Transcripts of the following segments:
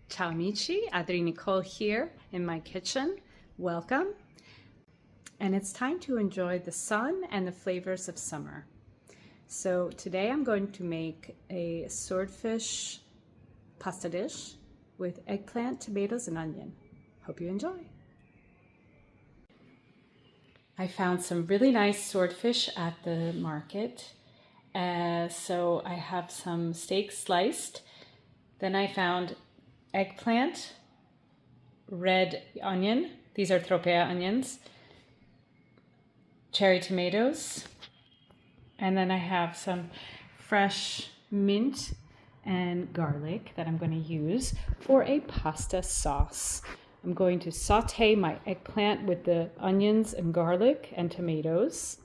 Ciao amici, Adri Nicole here in my kitchen. Welcome. And it's time to enjoy the sun and the flavors of summer. So today I'm going to make a swordfish pasta dish with eggplant, tomatoes, and onion. Hope you enjoy. I found some really nice swordfish at the market. So I have some steak sliced. Then I found eggplant, red onion, these are tropea onions, cherry tomatoes, and then I have some fresh mint and garlic that I'm going to use for a pasta sauce. I'm going to saute my eggplant with the onions and garlic and tomatoes,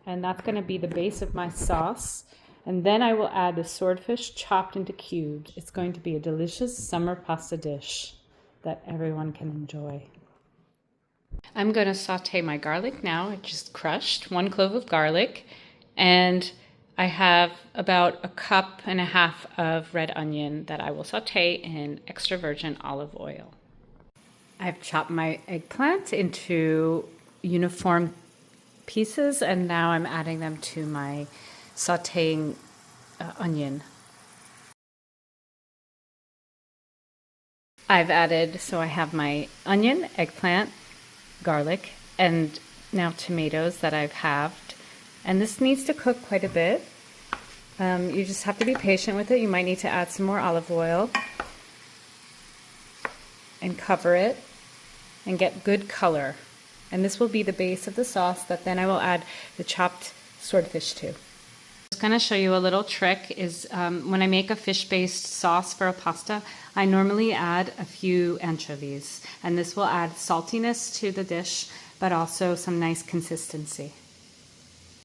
and that's going to be the base of my sauce. And then I will add the swordfish chopped into cubes. It's going to be a delicious summer pasta dish that everyone can enjoy. I'm going to saute my garlic now. I just crushed 1 clove of garlic, and I have about 1.5 cups of red onion that I will saute in extra virgin olive oil. I've chopped my eggplant into uniform pieces, and now I'm adding them to my sauteing onion. I've added, so I have my onion, eggplant, garlic, and now tomatoes that I've halved. And this needs to cook quite a bit. You just have to be patient with it. You might need to add some more olive oil and cover it and get good color. And this will be the base of the sauce that then I will add the chopped swordfish to. I'm going to show you a little trick is when I make a fish-based sauce for a pasta, I normally add a few anchovies, and this will add saltiness to the dish, but also some nice consistency.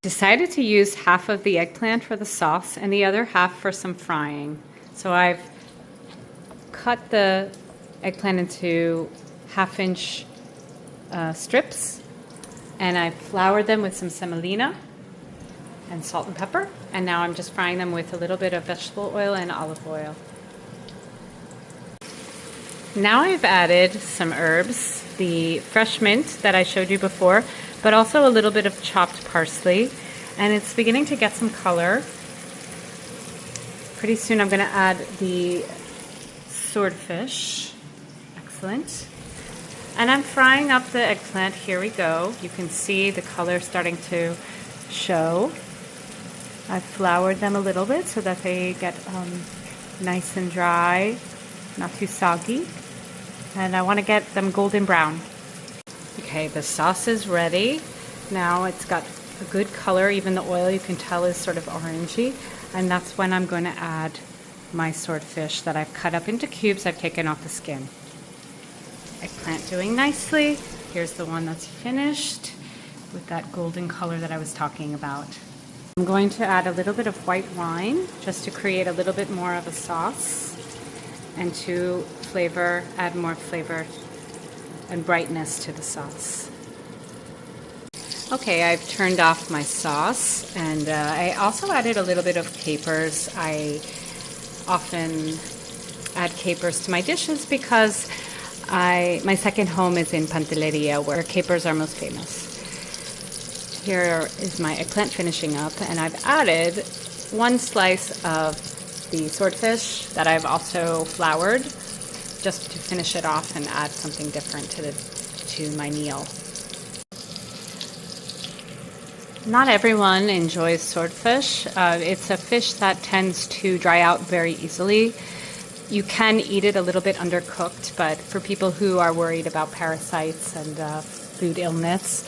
Decided to use half of the eggplant for the sauce and the other half for some frying. So I've cut the eggplant into 1/2-inch strips, and I've floured them with some semolina and salt and pepper, and now I'm just frying them with a little bit of vegetable oil and olive oil. Now I've added some herbs, the fresh mint that I showed you before, but also a little bit of chopped parsley, and it's beginning to get some color. Pretty soon I'm going to add the swordfish. Excellent. And I'm frying up the eggplant. Here we go. You can see the color starting to show. I've floured them a little bit so that they get nice and dry, not too soggy. And I want to get them golden brown. Okay, the sauce is ready. Now it's got a good color. Even the oil you can tell is sort of orangey. And that's when I'm going to add my swordfish that I've cut up into cubes. I've taken off the skin. Eggplant doing nicely. Here's the one that's finished with that golden color that I was talking about. I'm going to add a little bit of white wine just to create a little bit more of a sauce and to add more flavor and brightness to the sauce. Okay, I've turned off my sauce, and I also added a little bit of capers. I often add capers to my dishes because my second home is in Pantelleria, where capers are most famous. Here is my eggplant finishing up, and I've added 1 slice of the swordfish that I've also floured just to finish it off and add something different to my meal. Not everyone enjoys swordfish. It's a fish that tends to dry out very easily. You can eat it a little bit undercooked, but for people who are worried about parasites and food illness,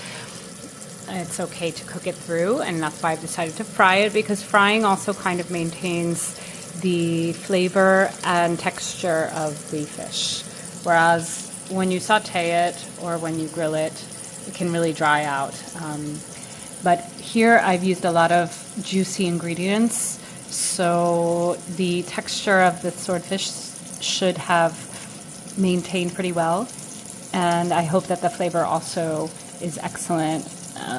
it's okay to cook it through, and that's why I've decided to fry it, because frying also kind of maintains the flavor and texture of the fish. Whereas when you saute it or when you grill it, it can really dry out. But here I've used a lot of juicy ingredients, so the texture of the swordfish should have maintained pretty well. And I hope that the flavor also is excellent,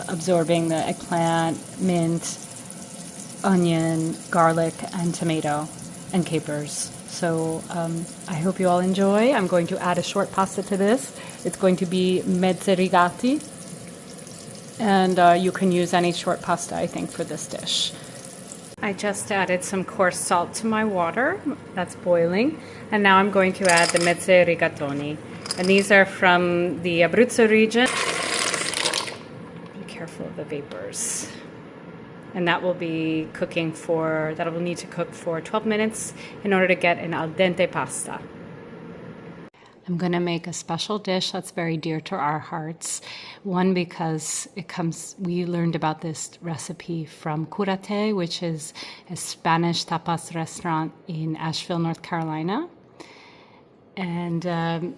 absorbing the eggplant, mint, onion, garlic, and tomato, and capers. So I hope you all enjoy. I'm going to add a short pasta to this. It's going to be mezze rigati. And you can use any short pasta, I think, for this dish. I just added some coarse salt to my water. That's boiling. And now I'm going to add the mezze rigatoni. And these are from the Abruzzo region. Be careful of the vapors. And that will be cooking for, that will need to cook for 12 minutes in order to get an al dente pasta. I'm going to make a special dish that's very dear to our hearts. One, because we learned about this recipe from Curaté, which is a Spanish tapas restaurant in Asheville, North Carolina. And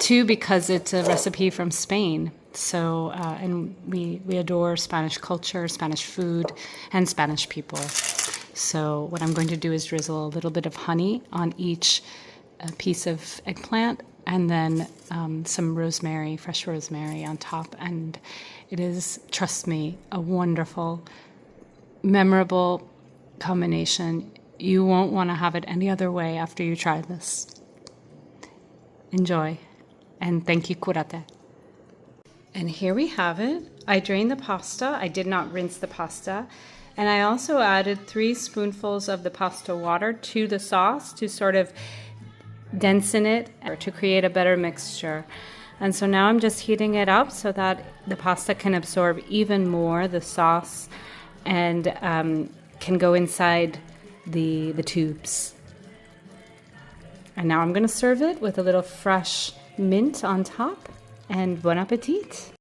two, because it's a recipe from Spain. So, and we adore Spanish culture, Spanish food, and Spanish people. So what I'm going to do is drizzle a little bit of honey on each piece of eggplant, and then some rosemary, fresh rosemary on top. And it is, trust me, a wonderful, memorable combination. You won't want to have it any other way after you try this. Enjoy, and thank you, Curaté. And here we have it. I drained the pasta. I did not rinse the pasta. And I also added 3 spoonfuls of the pasta water to the sauce to sort of densen it or to create a better mixture. And so now I'm just heating it up so that the pasta can absorb even more the sauce and can go inside the tubes. And now I'm going to serve it with a little fresh mint on top. And bon appetit!